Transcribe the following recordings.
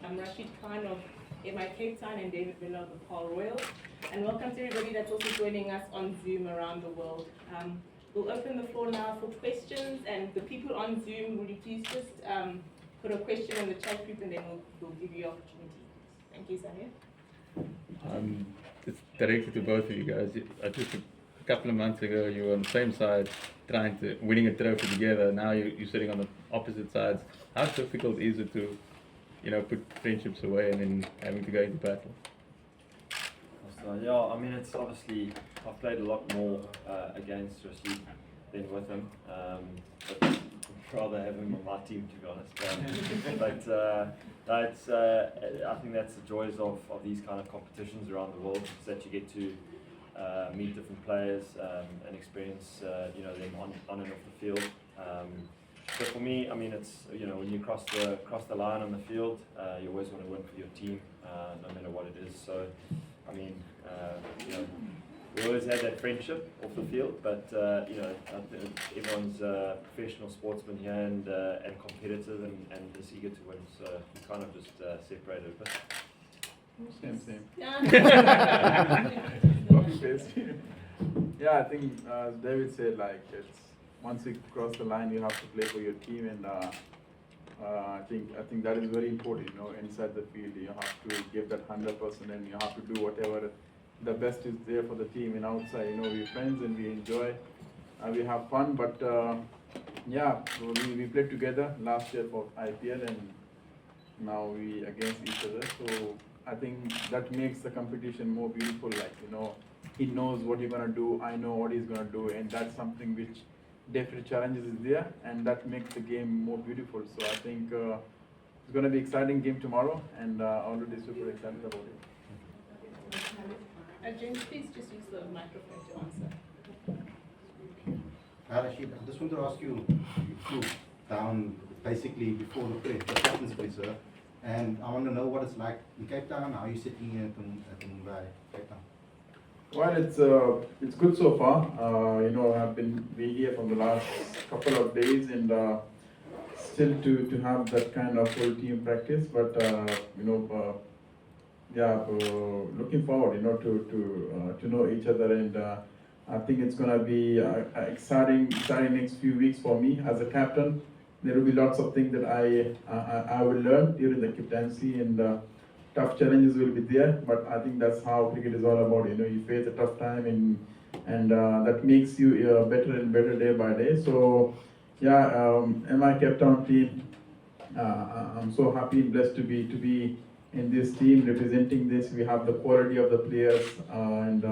I'm Rashid Khan of MI Cape Town and David Miller of the Paarl Royals. And welcome to everybody that's also joining us on Zoom around the world. We'll open the floor now for questions, and the people on Zoom, would you please just put a question in the chat group, and then we'll give you opportunity. Thank you, Samir. It's directed to both of you guys. Just a couple of months ago, you were on the same side, winning a trophy together. Now you're sitting on the opposite sides. How difficult is it to, put friendships away and then having to go into battle? So, yeah, I mean, it's obviously, I've played a lot more against Rashid than with him. But I'd rather have him on my team, to be honest. But I think that's the joys of these kind of competitions around the world, is that you get to meet different players and experience them on and off the field. So for me, I mean, it's when you cross the line on the field, you always want to win for your team, no matter what it is. So I mean, we always had that friendship off the field, but I think everyone's a professional sportsman here and competitive and just eager to win. So you kind of just separate it a bit. Same. Yeah. Copy paste. Yeah, I think as David said, like it's once you cross the line, you have to play for your team, and I think that is very important. Inside the field, you have to give that 100%, and you have to do whatever the best is there for the team. And outside, we're friends and we enjoy, we have fun. But yeah, we played together last year for IPL, and now we against each other. So I think that makes the competition more beautiful. Like he knows what you're gonna do, I know what he's gonna do, and that's something which definitely challenges is there, and that makes the game more beautiful. So I think it's gonna be exciting game tomorrow, and already super excited about it. James, please just use the microphone to answer. Rashid, I just want to ask you, you flew down basically before the captain's presser, and I want to know what it's like in Cape Town. How are you sitting here at Mumbai, Cape Town? Well, it's good so far. I've been here from the last couple of days, and still to have that kind of full team practice. But looking forward, to know each other, and I think it's gonna be exciting next few weeks for me as a captain. There will be lots of things that I will learn during the captaincy, and tough challenges will be there. But I think that's how cricket is all about. You face a tough time, and that makes you better and better day by day. So yeah, MI Cape Town team, I'm so happy and blessed to be in this team representing this. We have the quality of the players, and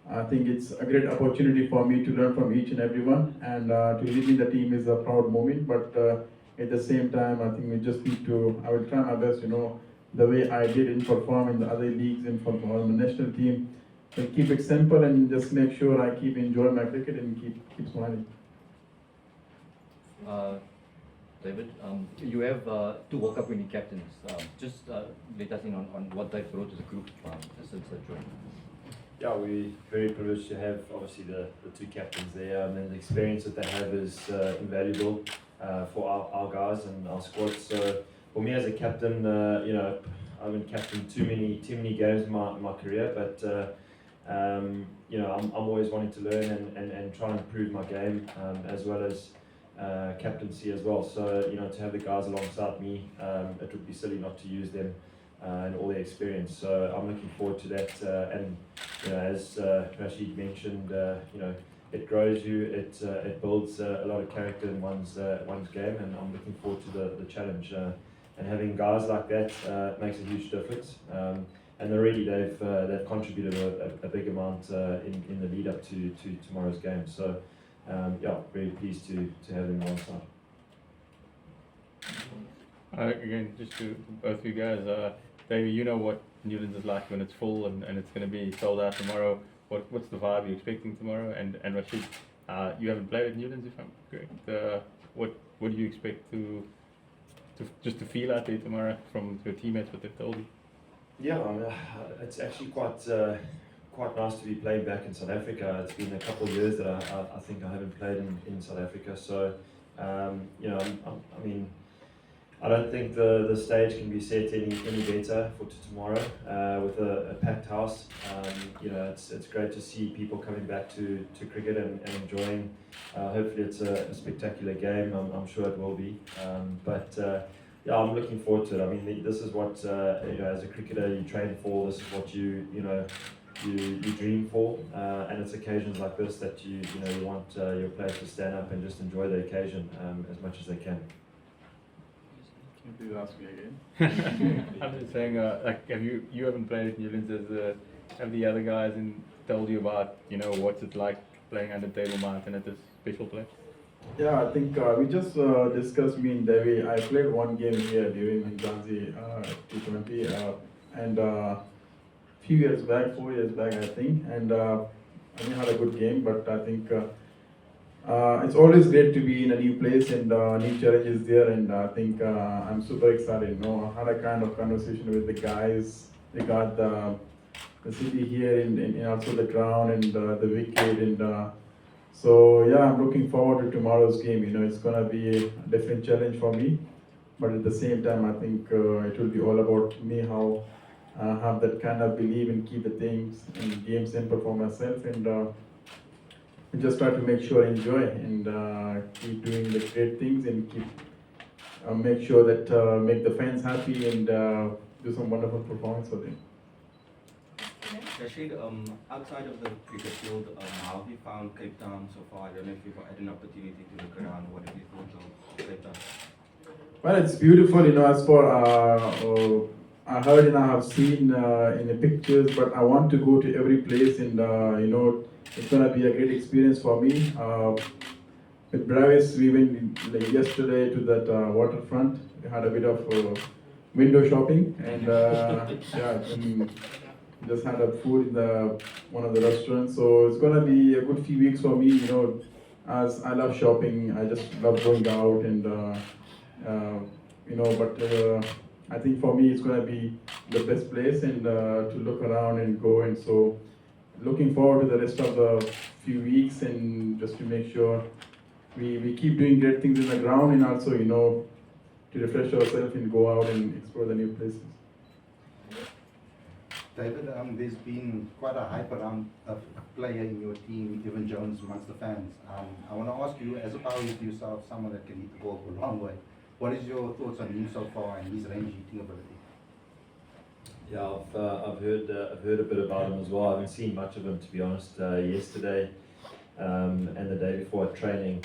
I think it's a great opportunity for me to learn from each and everyone, and to lead in the team is a proud moment. But at the same time, I think we just need to. I will try my best, the way I did and perform in the other leagues and for the national team, and keep it simple and just make sure I keep enjoying my cricket and keep smiling. David, you have two World Cup winning captains. Just let us in on what they've brought to the group since they joined. Yeah, we're very privileged to have obviously the two captains there, and the experience that they have is invaluable for our guys and our squad. So for me as a captain, I haven't captained too many games in my career, but I'm always wanting to learn and try and improve my game, as well as captaincy as well. So to have the guys alongside me, it would be silly not to use them and all their experience. So I'm looking forward to that. And as Rashid mentioned, it grows you, it builds a lot of character in one's game, and I'm looking forward to the challenge. And having guys like that makes a huge difference. And already they've contributed a big amount in the lead up to tomorrow's game. So very pleased to have them alongside. Again, just to both of you guys, David, you know what Newlands is like when it's full and it's going to be sold out tomorrow. What's the vibe you're expecting tomorrow? And Rashid, you haven't played at Newlands, if I'm correct. What do you expect to feel out there tomorrow from your teammates, what they've told you? Yeah, it's actually quite nice to be playing back in South Africa. It's been a couple of years that I think I haven't played in South Africa. So I don't think the stage can be set any better for tomorrow with a packed house. You know, it's great to see people coming back to cricket and enjoying. Hopefully it's a spectacular game. I'm sure it will be. Yeah, I'm looking forward to it. I mean, this is what you know, as a cricketer you train for. This is what you dream for, and it's occasions like this that you want your players to stand up and just enjoy the occasion as much as they can. Can you please ask me again? I'm just saying, like, you haven't played at Newlands, have the other guys told you about, you know, what's it like playing under Table Mountain at this special place? Yeah, I think we just discussed, me and Devi. I played one game here during Zanzi T20 and few years back, 4 years back I think, and I had a good game, but I think it's always great to be in a new place and new challenges there, and I think I'm super excited. You know, I had a kind of conversation with the guys regarding the city here and also the ground and the wicket, and so yeah, I'm looking forward to tomorrow's game. You know, it's gonna be a different challenge for me, but at the same time, I think it will be all about me, how I have that kind of belief and keep the things and game simple for myself, and just try to make sure I enjoy and keep doing the great things and keep make sure that make the fans happy and do some wonderful performance for them. Rashid, outside of the cricket field, how have you found Cape Town so far? I don't know if you've had an opportunity to look around. What have you thought of Cape Town? Well, it's beautiful, you know, as for I heard and I have seen in the pictures, but I want to go to every place, and you know, it's gonna be a great experience for me. With Bravis, we went like yesterday to that waterfront. We had a bit of window shopping, and yeah, and just had a food in one of the restaurants. So it's gonna be a good few weeks for me, you know, as I love shopping. I just love going out, and you know, but I think for me it's gonna be the best place, and to look around and go, and so looking forward to the rest of the few weeks, and just to make sure we keep doing great things in the ground, and also, you know, to refresh ourselves and go out and explore the new places. David, there's been quite a hype around a player in your team, Evan Jones, amongst the fans. I want to ask you, as a bowler yourself, someone that can hit the ball a long way, what is your thoughts on him so far and his range hitting ability? Yeah, I've heard a bit about him as well. I haven't seen much of him, to be honest. Yesterday and the day before at training,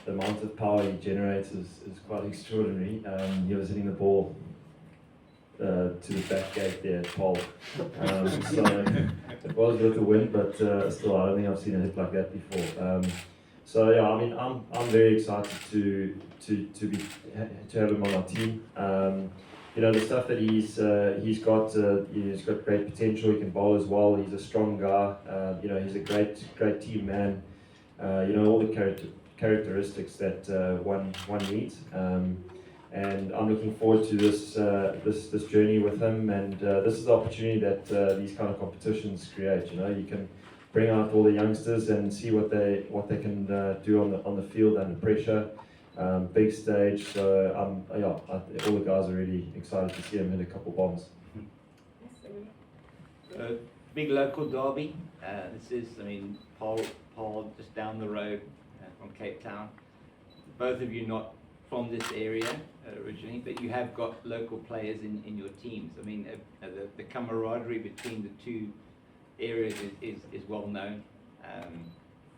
the amount of power he generates is quite extraordinary. He was hitting the ball to the back gate there at Paarl. So it was with the wind, but still, I don't think I've seen a hit like that before. So yeah, I mean, I'm very excited to have him on our team. You know, the stuff that he's got great potential. He can bowl as well. He's a strong guy. You know, he's a great team man. You know, all the characteristics that one needs. And I'm looking forward to this journey with him. And this is the opportunity that these kind of competitions create. You know, you can bring out all the youngsters and see what they can do on the field under pressure. Big stage, so all the guys are really excited to see him hit a couple bombs. Big local derby. This is, I mean, Paarl just down the road from Cape Town. Both of you not from this area originally, but you have got local players in your teams. I mean, the camaraderie between the two areas is well known.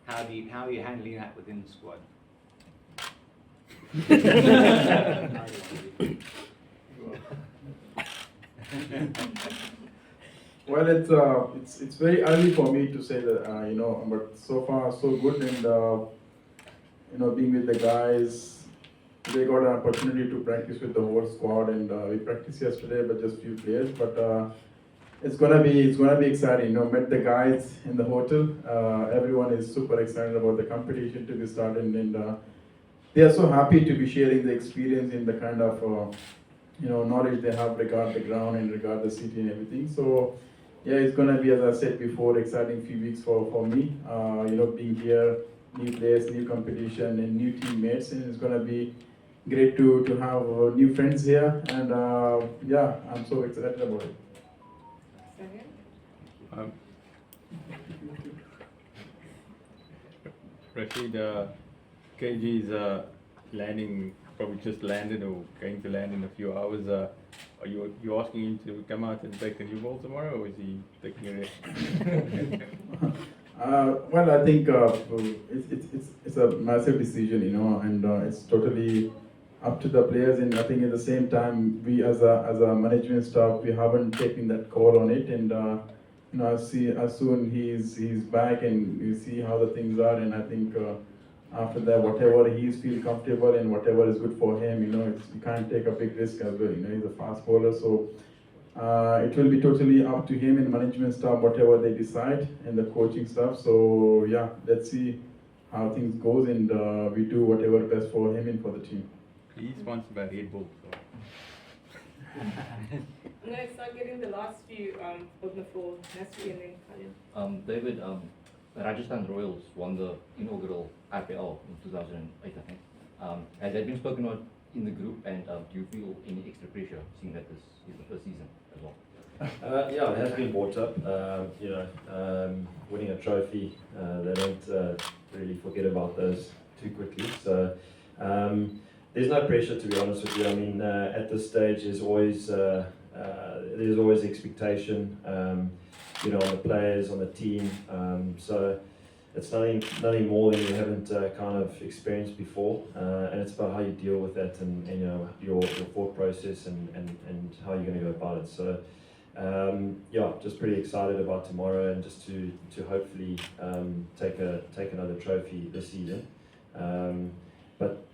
How are you handling that within the squad? Well, it's very early for me to say that, you know, but so far so good, and you know, being with the guys, they got an opportunity to practice with the whole squad, and we practiced yesterday, but just few players. But it's gonna be exciting. You know, met the guys in the hotel. Everyone is super excited about the competition to be started, and they are so happy to be sharing the experience in the kind of you know, knowledge they have regard the ground and regard the city and everything. So yeah, it's gonna be, as I said before, exciting few weeks for me. You know, being here, new place, new competition, and new teammates, and it's gonna be great to have new friends here, and yeah, I'm so excited about it. Second. Um, Rashid, KG's landing, probably just landed or going to land in a few hours. Are you asking him to come out and take the new ball tomorrow, or is he taking a rest? Well, I think it's a massive decision, and it's totally up to the players. And I think at the same time, we as a management staff, we haven't taken that call on it. And as soon he's back, and you see how the things are. And I think after that, whatever he's feel comfortable and whatever is good for him, you can't take a big risk as well. He's a fast bowler, so. It will be totally up to him and management staff, whatever they decide, and the coaching staff. So yeah, let's see how things goes, and we do whatever best for him and for the team. He's sponsored by Red Bull, so. I'm going to start getting the last few on the floor. Nasri and then Khalil. David, Rajasthan Royals won the inaugural IPL in 2008, I think. Has that been spoken on in the group, and do you feel any extra pressure seeing that this is the first season as well? Yeah, it has been brought up. Winning a trophy, they don't really forget about those too quickly. So there's no pressure, to be honest with you. I mean, at this stage, there's always expectation, on the players, on the team. So it's nothing more than you haven't kind of experienced before, and it's about how you deal with that, and your thought process and how you're going to go about it. So yeah, just pretty excited about tomorrow, and just to hopefully take another trophy this season. But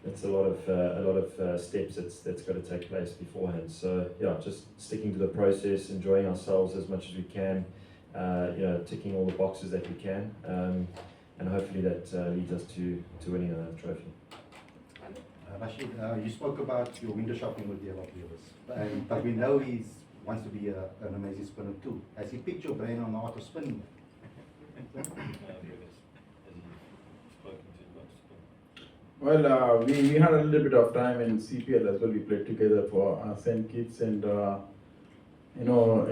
it's a lot of steps that's got to take place beforehand. So yeah, just sticking to the process, enjoying ourselves as much as we can. Ticking all the boxes that we can, and hopefully that leads us to winning another trophy. Rashid, you spoke about your window shopping with the other players, but we know he wants to be an amazing spinner too. Has he picked your brain on how to spin? Well, we had a little bit of time in CPL as well. We played together for St. Kitts, and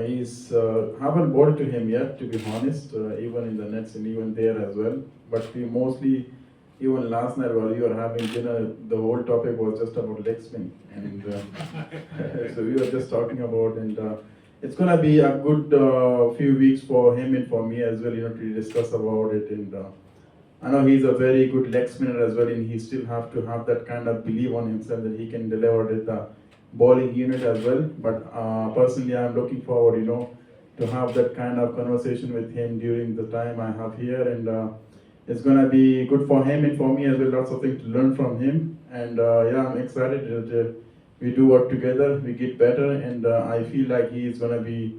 he's haven't bowled to him yet, to be honest, even in the nets and even there as well. But we mostly, even last night while we were having dinner, the whole topic was just about leg spin. And so we were just talking about, and it's going to be a good few weeks for him and for me as well, to discuss about it. And I know he's a very good leg spinner as well, and he still have to have that kind of belief on himself that he can deliver it. Bowling unit as well, but personally I'm looking forward, to have that kind of conversation with him during the time I have here, and it's gonna be good for him and for me as well. Lots of things to learn from him, and yeah, I'm excited that we do work together, we get better, and I feel like he is gonna be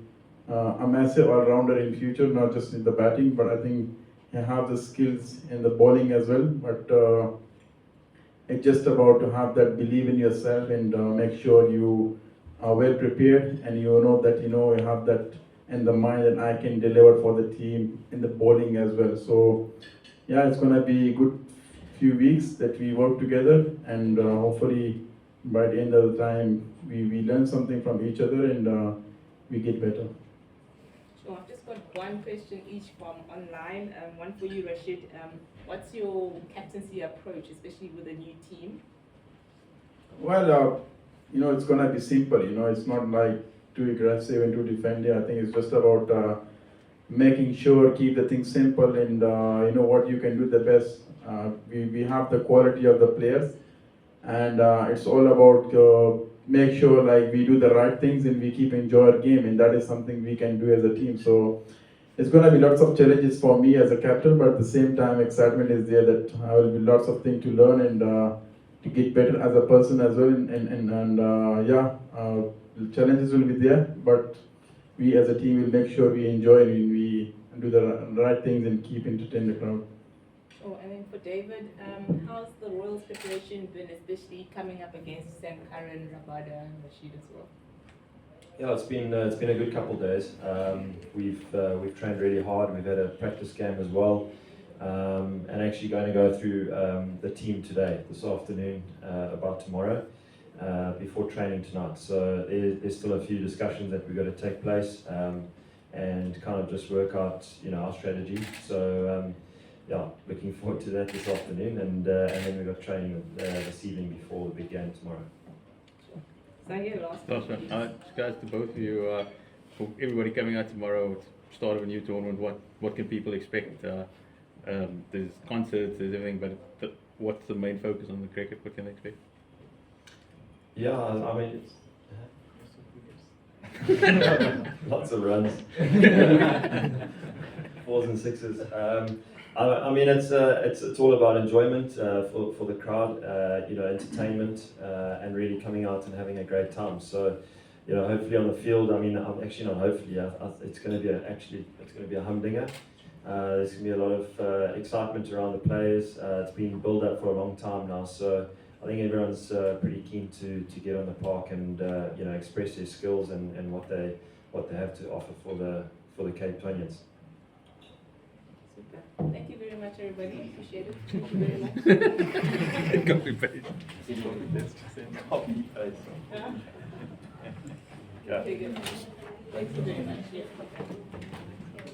a massive all-rounder in future, not just in the batting, but I think he have the skills in the bowling as well. But it's just about to have that belief in yourself, and make sure you are well prepared, and you know that you have that in the mind that I can deliver for the team in the bowling as well. So yeah, it's gonna be a good few weeks that we work together, and hopefully by the end of the time we learn something from each other, and we get better. So I've just got one question each from online. One for you, Rashid. What's your captaincy approach, especially with a new team? Well, it's gonna be simple. It's not like too aggressive and too defending. I think it's just about making sure keep the thing simple, and what you can do the best. We have the quality of the players, and it's all about make sure like we do the right things and we keep enjoy our game, and that is something we can do as a team. So it's going to be lots of challenges for me as a captain, but at the same time excitement is there that I will be lots of things to learn, and to get better as a person as well, and yeah, the challenges will be there, but we as a team will make sure we enjoy and we do the right things and keep entertain the crowd. Oh, and then for David, how's the Royals preparation been, especially coming up against Sam Curran, Rabada, and Rashid as well? Yeah, it's been a good couple of days. We've trained really hard. We've had a practice game as well. and actually going to go through the team today, this afternoon, about tomorrow, before training tonight. So there's still a few discussions that we've got to take place, and kind of just work out, our strategy. So yeah, looking forward to that this afternoon, and then we've got training this evening before the big game tomorrow. So here, last Last one. Guys, to both of you, for everybody coming out tomorrow, start of a new tournament, what can people expect? There's concerts, there's everything, but what's the main focus on the cricket? What can they expect? Yeah, I mean, it's lots of runs, 4s and 6s. I mean, it's all about enjoyment for the crowd, entertainment, and really coming out and having a great time. So, hopefully on the field. I mean, I'm actually not hopefully. It's going to be it's going to be a humdinger. There's going to be a lot of excitement around the players. It's been built up for a long time now, so I think everyone's pretty keen to get on the park and express their skills and what they have to offer for the Cape Townians. Super. Thank you very much, everybody. Appreciate it. Thank you very much. Copy paste. Yeah. Yeah. Okay, good. Thank you very much. Yeah.